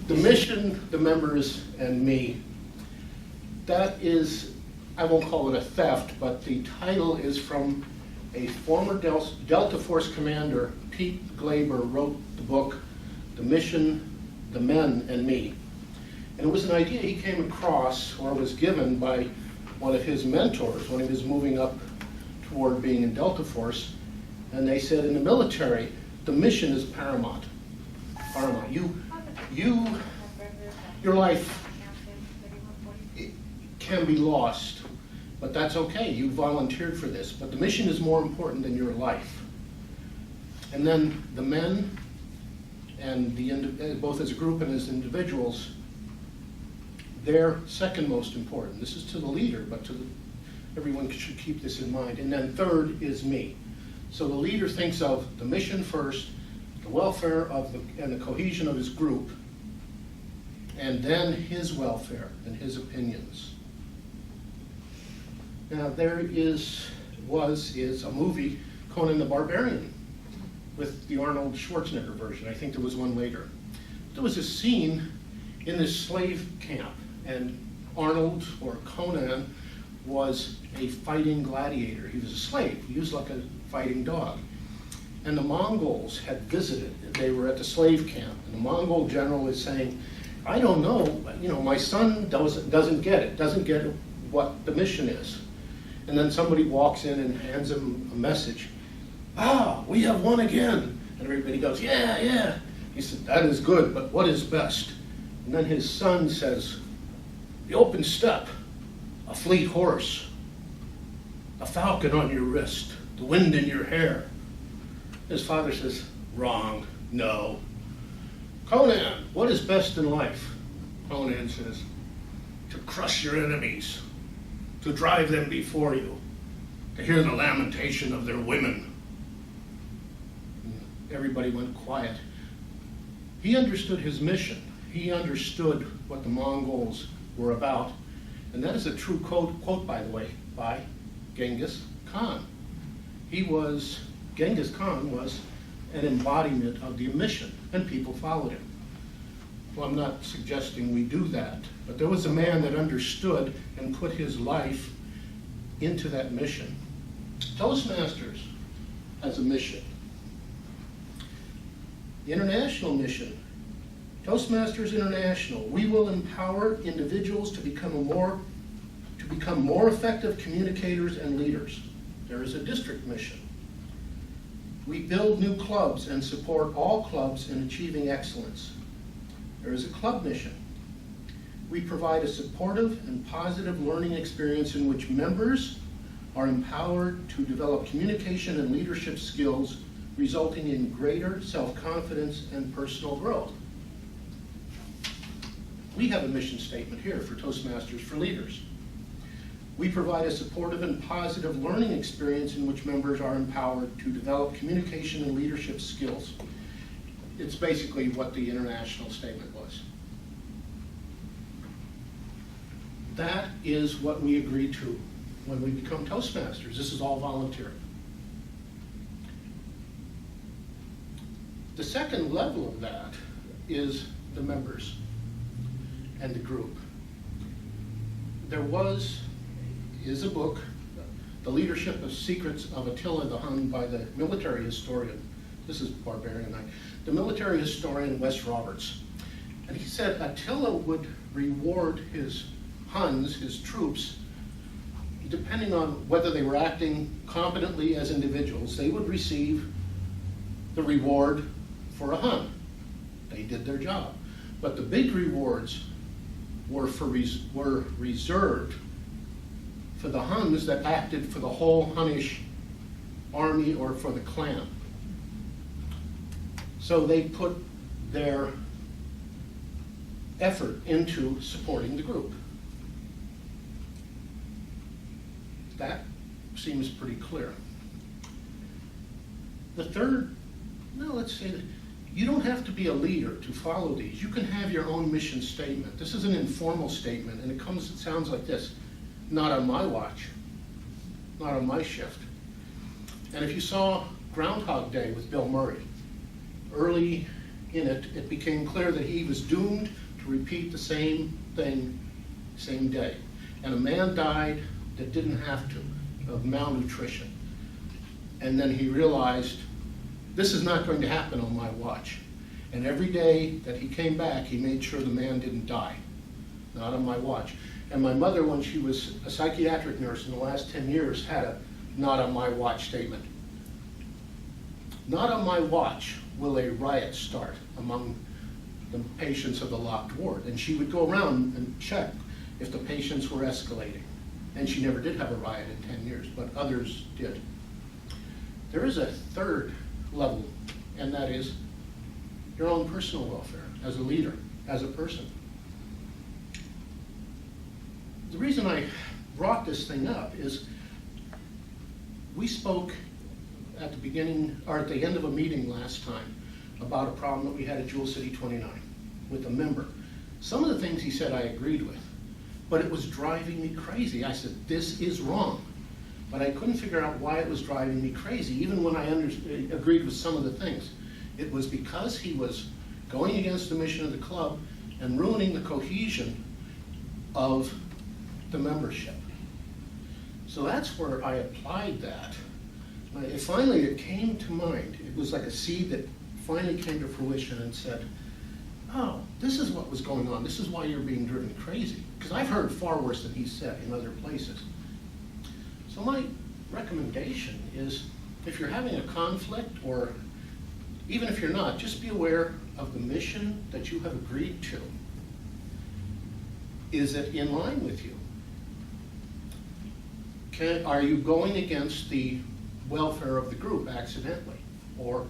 The mission, the members, and me, that is, I won't call it a theft, but the title is from a former Delta Force commander. Pete Glaber wrote the book, The Mission, the Men, and Me. And it was an idea he came across or was given by one of his mentors when he was moving up toward being in Delta Force. And they said, in the military, the mission is paramount. Paramount. Your life can be lost, but that's okay. You volunteered for this. But the mission is more important than your life. And then the men, and both as a group and as individuals, they're second most important. This is to the leader, but everyone should keep this in mind. And then third is me. So the leader thinks of the mission first, the welfare and the cohesion of his group, and then his welfare and his opinions. Now there is a movie, Conan the Barbarian, with the Arnold Schwarzenegger version. I think there was one later. There was a scene in this slave camp, and Arnold, or Conan, was a fighting gladiator. He was a slave. He was like a fighting dog. And the Mongols had visited. They were at the slave camp, and the Mongol general is saying, I don't know, my son doesn't get it, what the mission is. And then somebody walks in and hands him a message. We have won again. And everybody goes, yeah. He said, that is good, but what is best? And then his son says, the open steppe, a fleet horse, a falcon on your wrist, the wind in your hair. His father says, wrong, no. Conan, what is best in life? Conan says, to crush your enemies, to drive them before you, to hear the lamentation of their women. Everybody went quiet. He understood his mission. He understood what the Mongols were about. And that is a true quote, by the way, by Genghis Khan. Genghis Khan was an embodiment of the mission, and people followed him. Well, I'm not suggesting we do that, but there was a man that understood and put his life into that mission. Toastmasters has a mission. The international mission, Toastmasters International, we will empower individuals to become more effective communicators and leaders. There is a district mission. We build new clubs and support all clubs in achieving excellence. There is a club mission. We provide a supportive and positive learning experience in which members are empowered to develop communication and leadership skills, resulting in greater self-confidence and personal growth. We have a mission statement here for Toastmasters for Leaders. We provide a supportive and positive learning experience in which members are empowered to develop communication and leadership skills. It's basically what the international statement was. That is what we agree to when we become Toastmasters. This is all voluntary. The second level of that is the members and the group. There is a book, The Leadership of Secrets of Attila the Hun, by the military historian. This is barbarian night. The military historian Wes Roberts. And he said Attila would reward his Huns, his troops, depending on whether they were acting competently as individuals. They would receive the reward for a Hun. They did their job. But the big rewards were reserved for the Huns that acted for the whole Hunnish army or for the clan. So they put their effort into supporting the group. That seems pretty clear. The third, let's say that you don't have to be a leader to follow these. You can have your own mission statement. This is an informal statement, and it sounds like this: not on my watch, not on my shift. And if you saw Groundhog Day with Bill Murray, early in it, it became clear that he was doomed to repeat the same thing, same day. And a man died that didn't have to, of malnutrition. And then he realized, this is not going to happen on my watch. And every day that he came back, he made sure the man didn't die. Not on my watch. And my mother, when she was a psychiatric nurse in the last 10 years, had a not on my watch statement. Not on my watch will a riot start among the patients of the locked ward. And she would go around and check if the patients were escalating. And she never did have a riot in 10 years, but others did. There is a third level, and that is your own personal welfare as a leader, as a person. The reason I brought this thing up is we spoke at the beginning, or at the end of a meeting last time, about a problem that we had at Jewel City 29 with a member. Some of the things he said I agreed with, but it was driving me crazy. I said, this is wrong. But I couldn't figure out why it was driving me crazy, even when I agreed with some of the things. It was because he was going against the mission of the club and ruining the cohesion of the membership. So that's where I applied that. Finally, it came to mind. It was like a seed that finally came to fruition and said, oh, this is what was going on. This is why you're being driven crazy. Because I've heard far worse than he said in other places. So my recommendation is, if you're having a conflict, or even if you're not, just be aware of the mission that you have agreed to. Is it in line with you? Are you going against the welfare of the group accidentally? Or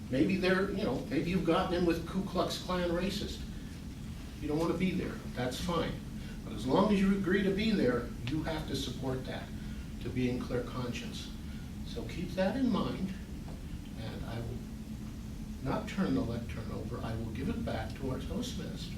maybe maybe you've gotten in with Ku Klux Klan racist. You don't want to be there, that's fine. But as long as you agree to be there, you have to support that, to be in clear conscience. So keep that in mind, and I will not turn the lectern over, I will give it back to our Toastmaster.